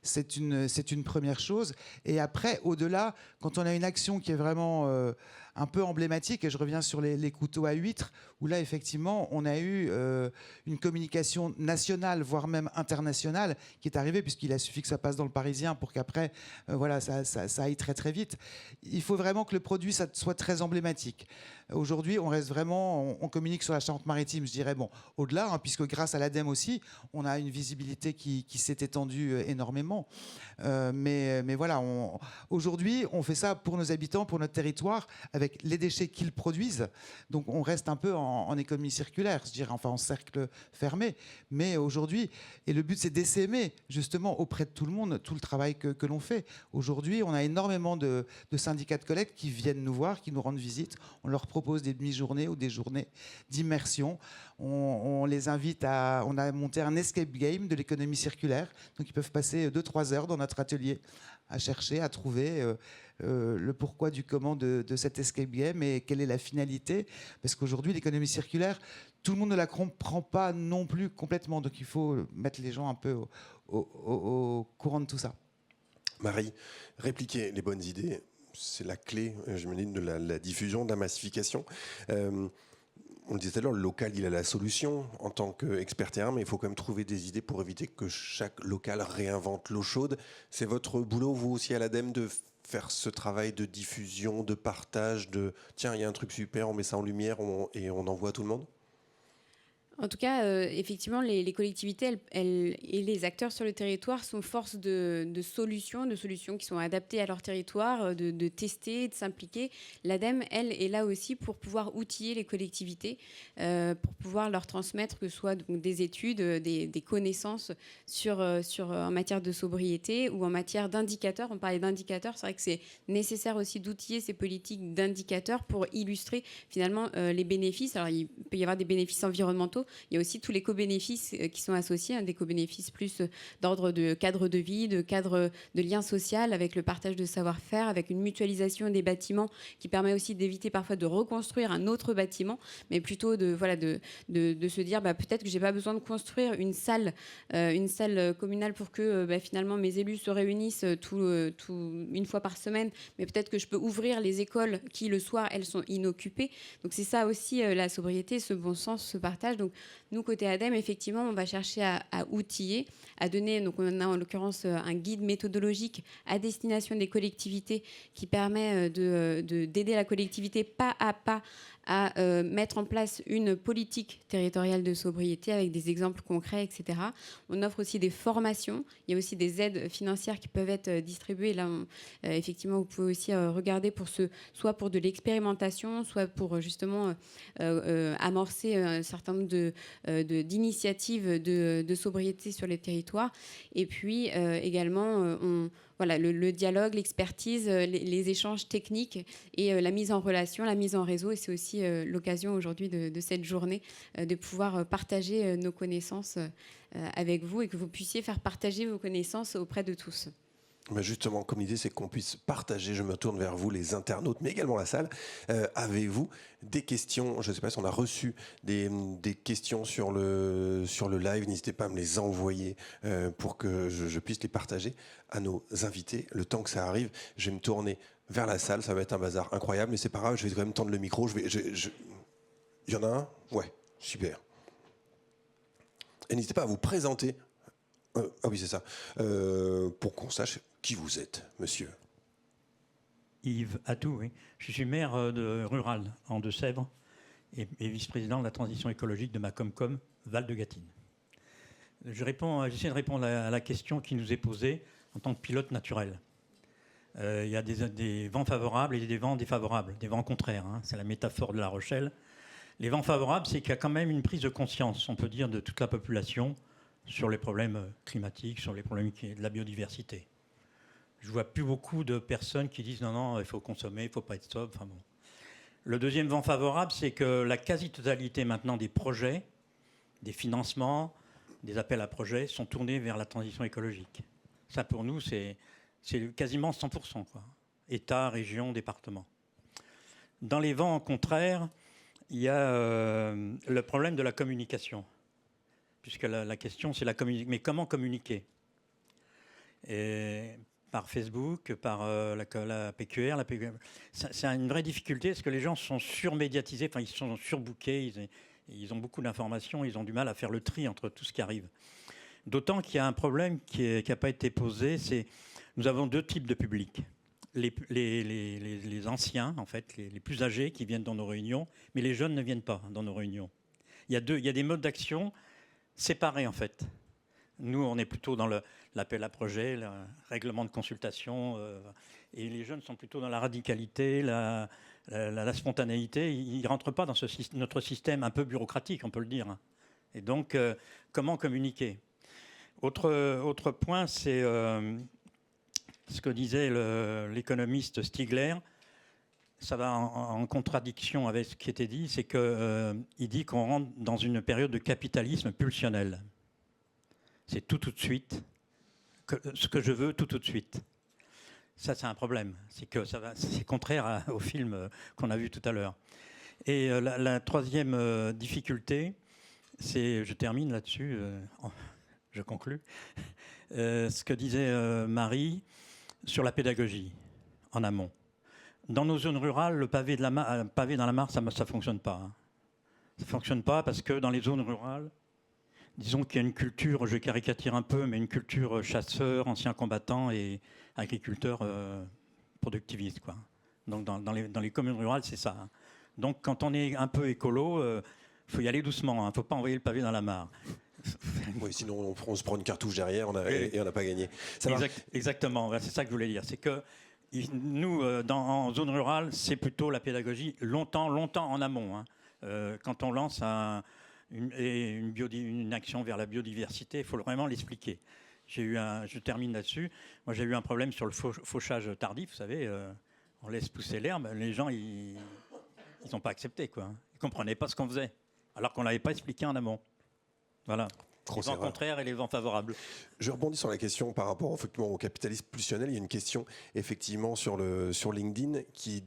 C'est une première chose. Et après, au-delà, quand on a une action qui est vraiment un peu emblématique, et je reviens sur les couteaux à huîtres, où là, effectivement, on a eu une communication nationale, voire même internationale, qui est arrivée, puisqu'il a suffi que ça passe dans le Parisien pour qu'après, voilà, ça aille très, très vite. Il faut vraiment que le produit ça soit très emblématique. Aujourd'hui, on reste vraiment, on communique sur la Charente-Maritime, je dirais, bon, au-delà, hein, puisque grâce à l'ADEME aussi, on a une visibilité qui s'est étendue énormément. Mais voilà, aujourd'hui, on fait ça pour nos habitants, pour notre territoire, avec les déchets qu'ils produisent. Donc, on reste un peu en économie circulaire, je dirais, enfin en cercle fermé. Mais aujourd'hui, et le but, c'est d'essaimer justement auprès de tout le monde tout le travail que l'on fait. Aujourd'hui, on a énormément de syndicats de collecte qui viennent nous voir, qui nous rendent visite. On leur propose des demi-journées ou des journées d'immersion. On les invite on a monté un escape game de l'économie circulaire. Donc, ils peuvent passer 2-3 heures dans notre atelier à chercher, à trouver le pourquoi du comment de cet escape game et quelle est la finalité. Parce qu'aujourd'hui, l'économie circulaire, tout le monde ne la comprend pas non plus complètement. Donc, il faut mettre les gens un peu au courant de tout ça.
Marie, répliquer les bonnes idées, c'est la clé, je me dis, de la diffusion, de la massification. On le disait tout à l'heure, le local, il a la solution en tant qu'expert terrain, mais il faut quand même trouver des idées pour éviter que chaque local réinvente l'eau chaude. C'est votre boulot, vous aussi, à l'ADEME, de faire ce travail de diffusion, de partage, de tiens, il y a un truc super, on met ça en lumière et on envoie à tout le monde?
En tout cas, effectivement, les collectivités et les acteurs sur le territoire sont force de solutions qui sont adaptées à leur territoire, de tester, de s'impliquer. L'ADEME, elle, est là aussi pour pouvoir outiller les collectivités, pour pouvoir leur transmettre que ce soit donc, des études, des connaissances en matière de sobriété ou en matière d'indicateurs. On parlait d'indicateurs, c'est vrai que c'est nécessaire aussi d'outiller ces politiques d'indicateurs pour illustrer finalement les bénéfices. Alors, il peut y avoir des bénéfices environnementaux. Il y a aussi tous les co-bénéfices qui sont associés, des co-bénéfices plus d'ordre de cadre de vie, de cadre de lien social, avec le partage de savoir-faire, avec une mutualisation des bâtiments qui permet aussi d'éviter parfois de reconstruire un autre bâtiment, mais plutôt de se dire peut-être que j'ai pas besoin de construire une salle communale pour que finalement mes élus se réunissent une fois par semaine, mais peut-être que je peux ouvrir les écoles qui le soir elles sont inoccupées. Donc c'est ça aussi la sobriété, ce bon sens, ce partage. Donc nous, côté ADEME, effectivement, on va chercher à outiller, à donner, donc on a en l'occurrence un guide méthodologique à destination des collectivités qui permet d'aider la collectivité pas à pas à mettre en place une politique territoriale de sobriété avec des exemples concrets, etc. On offre aussi des formations. Il y a aussi des aides financières qui peuvent être distribuées. Là, effectivement, vous pouvez aussi regarder soit pour de l'expérimentation, soit pour justement amorcer un certain nombre d'initiatives de sobriété sur les territoires. Et puis également, voilà, le dialogue, l'expertise, les échanges techniques et la mise en relation, la mise en réseau. Et c'est aussi l'occasion aujourd'hui de cette journée de pouvoir partager nos connaissances avec vous et que vous puissiez faire partager vos connaissances auprès de tous.
Mais justement, comme l'idée, c'est qu'on puisse partager. Je me tourne vers vous, les internautes, mais également la salle. Avez-vous des questions? Je ne sais pas si on a reçu des questions sur le live. N'hésitez pas à me les envoyer pour que je puisse les partager à nos invités. Le temps que ça arrive, je vais me tourner vers la salle. Ça va être un bazar incroyable, mais c'est pas grave. Je vais quand même tendre le micro. Il y en a un? Ouais, super. Et n'hésitez pas à vous présenter. Ah oui, c'est ça. Pour qu'on sache qui vous êtes, monsieur.
Yves Atou, oui. Je suis maire de rural en Deux-Sèvres et vice-président de la transition écologique de ma Comcom Val de Gâtine. J'essaie de répondre à la question qui nous est posée en tant que pilote naturel. Il y a des vents favorables et des vents défavorables, des vents contraires. Hein. C'est la métaphore de La Rochelle. Les vents favorables, c'est qu'il y a quand même une prise de conscience, on peut dire, de toute la population sur les problèmes climatiques, sur les problèmes de la biodiversité. Je ne vois plus beaucoup de personnes qui disent non, il faut consommer, il ne faut pas être sobre. Enfin bon. Le deuxième vent favorable, c'est que la quasi-totalité maintenant des projets, des financements, des appels à projets sont tournés vers la transition écologique. Ça, pour nous, c'est quasiment 100%, quoi. État, région, département. Dans les vents contraires, il y a le problème de la communication. Puisque la question, c'est la communication. Mais comment communiquer? Et par Facebook, par la PQR. C'est une vraie difficulté parce que les gens sont surmédiatisés, enfin, ils sont surbookés, ils ont beaucoup d'informations, ils ont du mal à faire le tri entre tout ce qui arrive. D'autant qu'il y a un problème qui n'a pas été posé, c'est nous avons deux types de publics. Les anciens, en fait, les plus âgés qui viennent dans nos réunions, mais les jeunes ne viennent pas dans nos réunions. Il y a des modes d'action séparés, en fait. Nous, on est plutôt dans l'appel à projet, le règlement de consultation, et les jeunes sont plutôt dans la radicalité, la spontanéité. Ils ne rentrent pas dans notre système un peu bureaucratique, on peut le dire. Et donc, comment communiquer? Autre point, c'est ce que disait l'économiste Stigler. Ça va en contradiction avec ce qui était dit, c'est qu'il dit qu'on rentre dans une période de capitalisme pulsionnel. C'est tout de suite, ce que je veux tout de suite. Ça, c'est un problème. C'est contraire au film qu'on a vu tout à l'heure. Et la troisième difficulté, je termine là-dessus, je conclus, ce que disait Marie sur la pédagogie en amont. Dans nos zones rurales, le pavé dans la mare, ça ne fonctionne pas. Hein. Ça ne fonctionne pas parce que dans les zones rurales, disons qu'il y a une culture, je caricature un peu, mais une culture chasseur, ancien combattant et agriculteur productiviste, quoi. Donc dans les communes rurales, c'est ça. Hein. Donc quand on est un peu écolo, faut y aller doucement. Il ne faut pas envoyer le pavé dans la mare.
Oui, sinon on se prend une cartouche derrière et on n'a pas gagné.
Exactement, c'est ça que je voulais dire. C'est que nous, en zone rurale, c'est plutôt la pédagogie longtemps en amont. Hein. Quand on lance une action vers la biodiversité, il faut vraiment l'expliquer. Je termine là-dessus. Moi, j'ai eu un problème sur le fauchage tardif. Vous savez, on laisse pousser l'herbe. Les gens, ils n'ont pas accepté, quoi. Ils ne comprenaient pas ce qu'on faisait, alors qu'on ne l'avait pas expliqué en amont. Voilà. Les vents contraires et les vents favorables.
Je rebondis sur la question par rapport effectivement au capitalisme pulsionnel. Il y a une question effectivement sur LinkedIn qui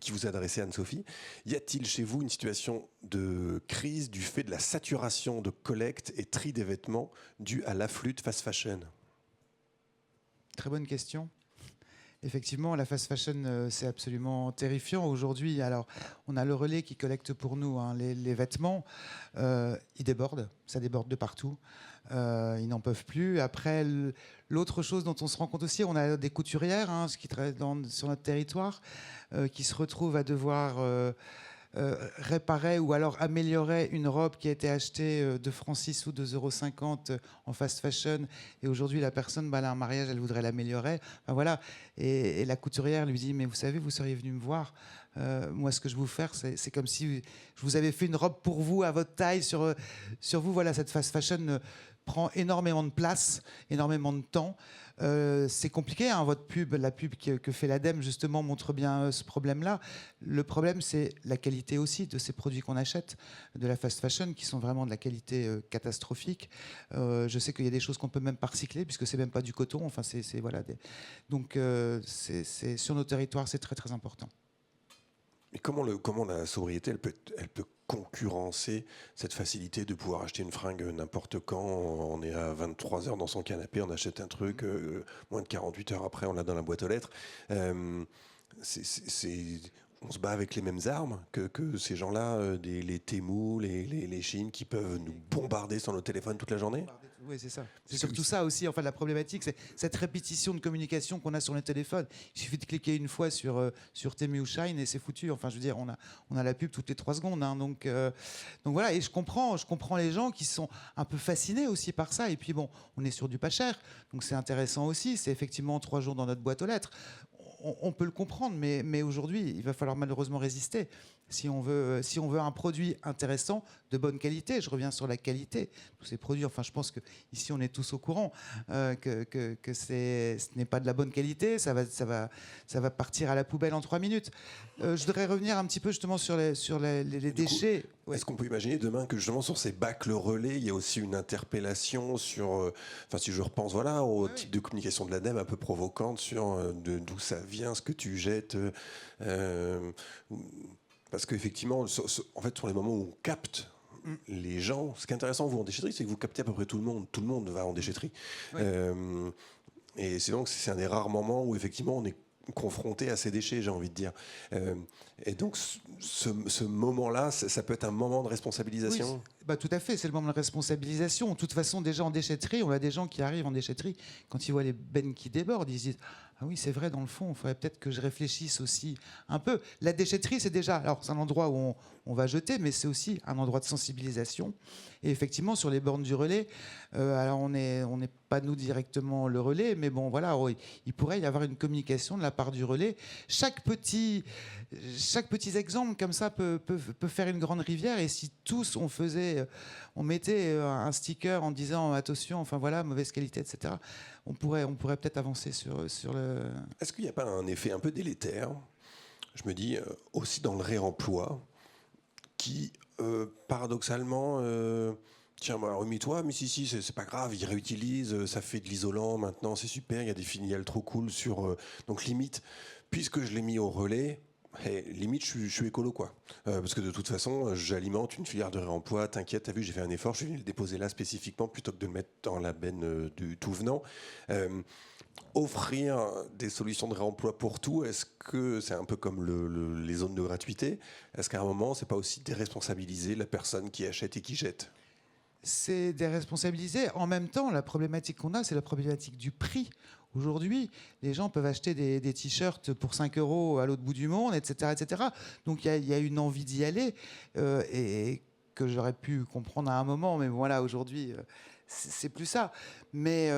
vous est adressée, Anne-Sophie. Y a-t-il chez vous une situation de crise du fait de la saturation de collecte et tri des vêtements due à l'afflux de fast fashion?
Très bonne question. Effectivement, la fast fashion, c'est absolument terrifiant aujourd'hui. Alors, on a le relais qui collecte pour nous les vêtements. Ils débordent, ça déborde de partout. Ils n'en peuvent plus. Après, l'autre chose dont on se rend compte aussi, on a des couturières qui travaillent sur notre territoire, qui se retrouvent à devoir réparait ou alors améliorait une robe qui a été achetée 2 francs 6 ou 2,50 € en fast fashion, et aujourd'hui la personne, elle a un mariage, elle voudrait l'améliorer. Enfin, voilà. Et la couturière lui dit, mais vous savez, vous seriez venu me voir. Moi, ce que je vais vous faire, c'est comme si je vous avais fait une robe pour vous, à votre taille, sur vous. Voilà, cette fast fashion prend énormément de place, énormément de temps. C'est compliqué, hein, votre pub, la pub que fait l'ADEME, justement, montre bien ce problème-là. Le problème, c'est la qualité aussi de ces produits qu'on achète, de la fast fashion, qui sont vraiment de la qualité catastrophique. Je sais qu'il y a des choses qu'on peut même pas recycler, puisque c'est même pas du coton. Enfin, voilà. Donc, c'est sur nos territoires, c'est très très important.
Et comment la sobriété, elle peut concurrencer cette facilité de pouvoir acheter une fringue n'importe quand? On est à 23 heures dans son canapé, on achète un truc, moins de 48 heures après, on l'a dans la boîte aux lettres. On se bat avec les mêmes armes que ces gens-là, les Temu, les Chines, qui peuvent nous bombarder sur nos téléphones toute la journée?
Oui, c'est ça. C'est surtout ça aussi. Enfin, la problématique, c'est cette répétition de communication qu'on a sur les téléphones. Il suffit de cliquer une fois sur Temu ou Shine et c'est foutu. Enfin, je veux dire, on a la pub toutes les 3 secondes. Hein, donc voilà. Et je comprends les gens qui sont un peu fascinés aussi par ça. Et puis bon, on est sur du pas cher, donc c'est intéressant aussi. C'est effectivement 3 jours dans notre boîte aux lettres. On peut le comprendre, mais aujourd'hui, il va falloir malheureusement résister. Si on veut un produit intéressant, de bonne qualité, je reviens sur la qualité, tous ces produits, enfin je pense qu'ici on est tous au courant que ce n'est pas de la bonne qualité, ça va partir à la poubelle en 3 minutes. Je voudrais revenir un petit peu justement sur les déchets.
Ouais. Est-ce qu'on peut imaginer demain que justement sur ces bacs le relais, il y a aussi une interpellation sur, si je repense au type de communication de l'ADEME un peu provocante sur d'où ça vient, ce que tu jettes, parce qu'effectivement, en fait, sur les moments où on capte les gens, ce qui est intéressant vous en déchetterie, c'est que vous captez à peu près tout le monde va en déchetterie. Oui. Et c'est donc c'est un des rares moments où effectivement on est confronté à ces déchets, j'ai envie de dire. Et donc ce moment-là, ça peut être un moment de responsabilisation.
Oui, tout à fait, c'est le moment de responsabilisation. De toute façon, déjà en déchetterie, on a des gens qui arrivent en déchetterie, quand ils voient les bennes qui débordent, ils se disent « Ah oui, c'est vrai, dans le fond, il faudrait peut-être que je réfléchisse aussi un peu ». La déchetterie, c'est déjà... Alors, c'est un endroit où on va jeter, mais c'est aussi un endroit de sensibilisation. Et effectivement, sur les bornes du relais, alors on n'est pas nous directement le relais, mais bon, voilà, il pourrait y avoir une communication de la part du relais. Chaque petit exemple comme ça peut faire une grande rivière. Et si tous on mettait un sticker en disant attention, enfin voilà, mauvaise qualité, etc., on pourrait peut-être avancer sur le...
Est-ce qu'il n'y a pas un effet un peu délétère, je me dis, aussi dans le réemploi, qui, paradoxalement... Tiens, remets-toi, mais si, c'est pas grave, ils réutilisent, ça fait de l'isolant maintenant, c'est super, il y a des filiales trop cool sur... donc limite, puisque je l'ai mis au relais, limite je suis écolo, quoi. Parce que de toute façon, j'alimente une filière de réemploi, t'inquiète, t'as vu, j'ai fait un effort, je suis venu le déposer là spécifiquement, plutôt que de le mettre dans la benne du tout venant. Offrir des solutions de réemploi pour tout, est-ce que c'est un peu comme les zones de gratuité? Est-ce qu'à un moment, c'est pas aussi déresponsabiliser la personne qui achète et qui jette?
C'est déresponsabiliser. En même temps, la problématique qu'on a, c'est la problématique du prix. Aujourd'hui, les gens peuvent acheter des t-shirts pour 5 € à l'autre bout du monde, etc. etc. Donc il y a une envie d'y aller et que j'aurais pu comprendre à un moment, mais voilà, aujourd'hui, c'est plus ça. Mais...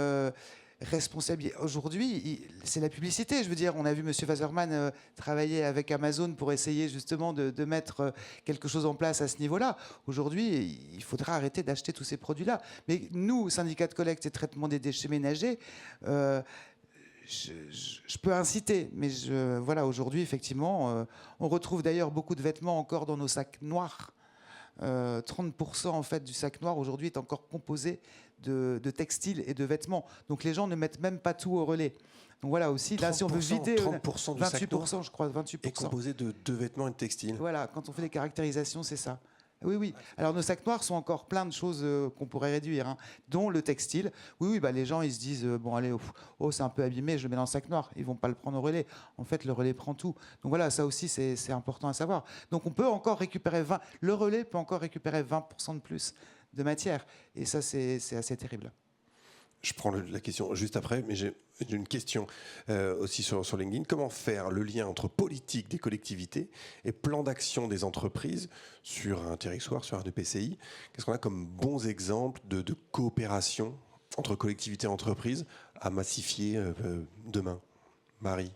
responsabilité. Aujourd'hui, c'est la publicité. Je veux dire, on a vu M. Wasserman travailler avec Amazon pour essayer justement de mettre quelque chose en place à ce niveau-là. Aujourd'hui, il faudra arrêter d'acheter tous ces produits-là. Mais nous, syndicat de collecte et traitement des déchets ménagers, je peux inciter. Mais voilà, aujourd'hui, effectivement, on retrouve d'ailleurs beaucoup de vêtements encore dans nos sacs noirs. 30% en fait du sac noir aujourd'hui est encore composé de textiles et de vêtements. Donc les gens ne mettent même pas tout au relais. Donc voilà aussi, là si on veut vider
30% du
28%,
sac noir,
je crois, 28%.
est composé de vêtements et de textiles.
Voilà, quand on fait les caractérisations, c'est ça. Oui. Alors nos sacs noirs sont encore plein de choses qu'on pourrait réduire, hein, dont le textile. Oui, les gens ils se disent bon allez, c'est un peu abîmé, je le mets dans le sac noir. Ils vont pas le prendre au relais. En fait, le relais prend tout. Donc voilà, ça aussi c'est important à savoir. Donc on peut encore récupérer le relais peut encore récupérer 20% de plus de matière. Et ça c'est assez terrible.
Je prends la question juste après, mais j'ai une question aussi sur LinkedIn. Comment faire le lien entre politique des collectivités et plan d'action des entreprises sur un territoire, sur un EPCI? Qu'est-ce qu'on a comme bons exemples de coopération entre collectivités et entreprises à massifier demain? Marie,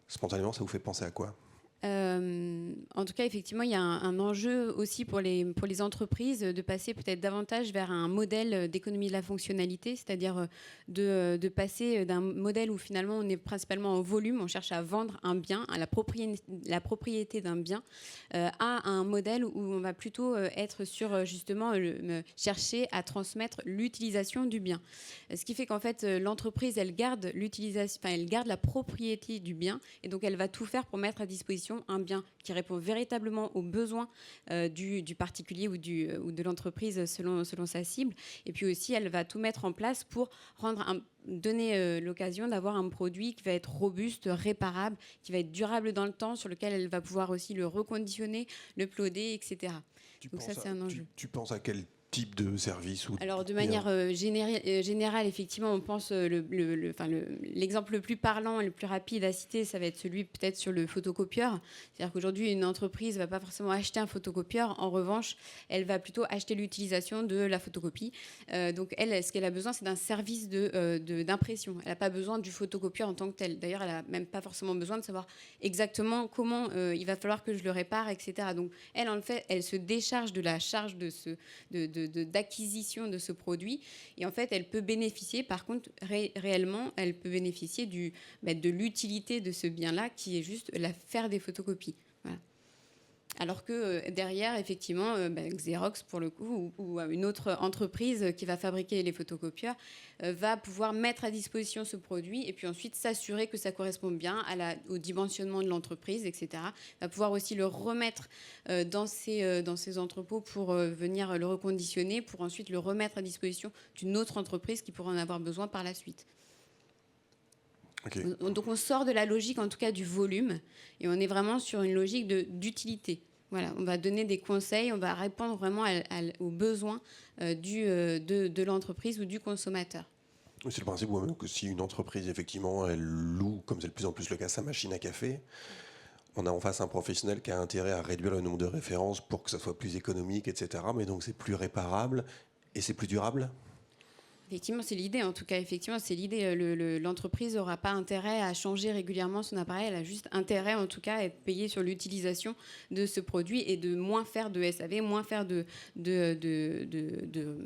spontanément, ça vous fait penser à quoi?
En tout cas, effectivement, il y a un enjeu aussi pour les entreprises de passer peut-être davantage vers un modèle d'économie de la fonctionnalité, c'est-à-dire de passer d'un modèle où finalement on est principalement en volume, on cherche à vendre un bien, à la propriété d'un bien, à un modèle où on va plutôt être sur justement chercher à transmettre l'utilisation du bien. Ce qui fait qu'en fait, l'entreprise, elle garde la propriété du bien et donc elle va tout faire pour mettre à disposition un bien qui répond véritablement aux besoins du particulier ou de l'entreprise selon sa cible. Et puis aussi, elle va tout mettre en place pour donner l'occasion d'avoir un produit qui va être robuste, réparable, qui va être durable dans le temps, sur lequel elle va pouvoir aussi le reconditionner, le ploder, etc. Donc ça, c'est un enjeu.
Tu penses à quel type de service
Alors, de manière générale, effectivement, on pense l'exemple le plus parlant et le plus rapide à citer, ça va être celui peut-être sur le photocopieur. C'est-à-dire qu'aujourd'hui, une entreprise ne va pas forcément acheter un photocopieur. En revanche, elle va plutôt acheter l'utilisation de la photocopie. Donc, elle, ce qu'elle a besoin, c'est d'un service d'impression. Elle n'a pas besoin du photocopieur en tant que tel. D'ailleurs, elle n'a même pas forcément besoin de savoir exactement comment il va falloir que je le répare, etc. Donc, elle, en fait, elle se décharge de la charge d'acquisition de ce produit et en fait elle peut bénéficier par contre réellement elle peut bénéficier de l'utilité de ce bien-là qui est juste faire des photocopies. Voilà. Alors que derrière, effectivement, Xerox, pour le coup, ou une autre entreprise qui va fabriquer les photocopieurs, va pouvoir mettre à disposition ce produit et puis ensuite s'assurer que ça correspond bien au dimensionnement de l'entreprise, etc. Va pouvoir aussi le remettre dans ses entrepôts pour venir le reconditionner, pour ensuite le remettre à disposition d'une autre entreprise qui pourra en avoir besoin par la suite. Okay. Donc on sort de la logique, en tout cas du volume, et on est vraiment sur une logique d'utilité. Voilà, on va donner des conseils, on va répondre vraiment aux besoins de l'entreprise ou du consommateur.
C'est le principe même que si une entreprise, effectivement, elle loue, comme c'est de plus en plus le cas, sa machine à café, on a en face un professionnel qui a intérêt à réduire le nombre de références pour que ça soit plus économique, etc. Mais donc c'est plus réparable et c'est plus durable.
Effectivement, c'est l'idée. En tout cas, effectivement, c'est l'idée. L'entreprise n'aura pas intérêt à changer régulièrement son appareil. Elle a juste intérêt, en tout cas, à être payée sur l'utilisation de ce produit et de moins faire de SAV, moins faire de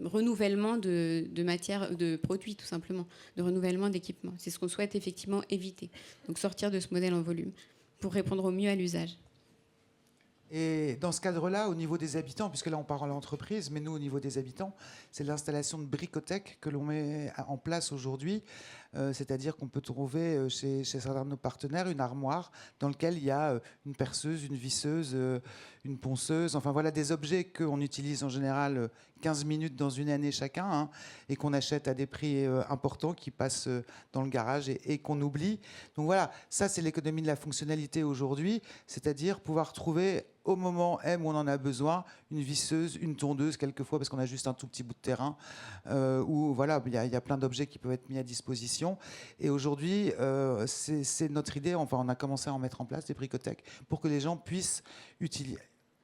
renouvellement de matière, de produits, tout simplement, de renouvellement d'équipements. C'est ce qu'on souhaite effectivement éviter. Donc, sortir de ce modèle en volume pour répondre au mieux à l'usage.
Et dans ce cadre-là, au niveau des habitants, puisque là on parle à l'entreprise, mais nous au niveau des habitants, c'est l'installation de bricothèques que l'on met en place aujourd'hui. C'est-à-dire qu'on peut trouver chez certains de nos partenaires une armoire dans laquelle il y a une perceuse, une visseuse, une ponceuse, enfin voilà des objets qu'on utilise en général 15 minutes dans une année chacun, hein, et qu'on achète à des prix importants, qui passent dans le garage et qu'on oublie. Donc voilà, ça c'est l'économie de la fonctionnalité aujourd'hui, c'est-à-dire pouvoir trouver au moment M où on en a besoin, une visseuse, une tondeuse quelquefois parce qu'on a juste un tout petit bout de terrain, où voilà, il y a plein d'objets qui peuvent être mis à disposition. Et aujourd'hui, c'est notre idée, enfin on a commencé à en mettre en place des bricothèques pour que les gens puissent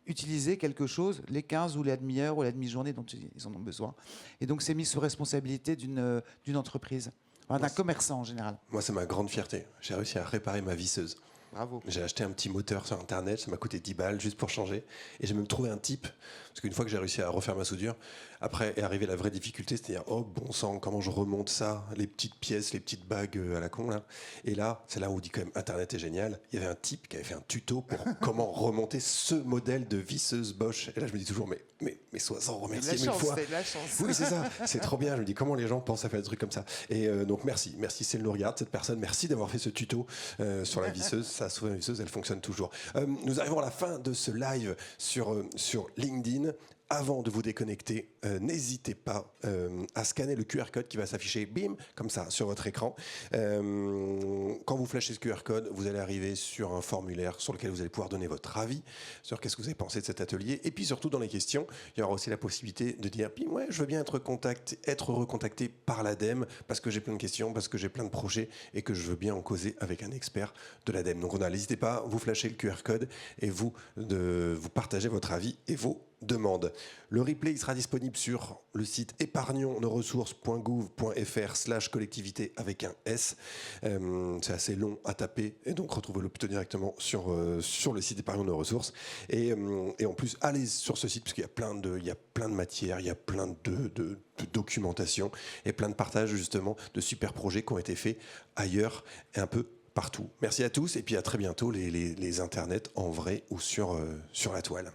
utiliser quelque chose les 15 ou la demi-heure ou la demi-journée dont ils en ont besoin. Et donc c'est mis sous responsabilité d'une entreprise, enfin, d'un commerçant en général.
Moi, c'est ma grande fierté. J'ai réussi à réparer ma visseuse.
Bravo.
J'ai acheté un petit moteur sur Internet, ça m'a coûté 10 balles juste pour changer. Et j'ai même trouvé un type, parce qu'une fois que j'ai réussi à refaire ma soudure, après est arrivée la vraie difficulté, c'est-à-dire, oh bon sang, comment je remonte ça, les petites pièces, les petites bagues à la con, là. Et là, c'est là où on dit quand même, Internet est génial. Il y avait un type qui avait fait un tuto pour comment remonter ce modèle de visseuse Bosch. Et là, je me dis toujours, mais sois-en remercié mille fois.
C'est de la chance.
Oui, c'est ça, c'est trop bien. Je me dis, comment les gens pensent à faire des trucs comme ça. Et donc, merci si elle nous regarde, cette personne, merci d'avoir fait ce tuto sur la visseuse. Ça a sauvé la visseuse, elle fonctionne toujours. Nous arrivons à la fin de ce live sur LinkedIn. avant de vous déconnecter, n'hésitez pas à scanner le QR code qui va s'afficher, bim, comme ça, sur votre écran. Quand vous flashez ce QR code, vous allez arriver sur un formulaire sur lequel vous allez pouvoir donner votre avis sur qu'est-ce que vous avez pensé de cet atelier. Et puis surtout, dans les questions, il y aura aussi la possibilité de dire, puis ouais, je veux bien être recontacté par l'ADEME parce que j'ai plein de questions, parce que j'ai plein de projets et que je veux bien en causer avec un expert de l'ADEME. Donc n'hésitez pas, vous flashez le QR code et vous partagez votre avis et vos demandes. Le replay il sera disponible sur le site épargnonsnosressources.gouv.fr/collectivité avec un S. C'est assez long à taper et donc retrouvez-le plutôt directement sur le site Épargnons nos ressources. Et en plus, allez sur ce site parce qu'il y a plein de matières, il y a plein de documentation et plein de partages justement de super projets qui ont été faits ailleurs et un peu partout. Merci à tous et puis à très bientôt les internets en vrai ou sur la toile.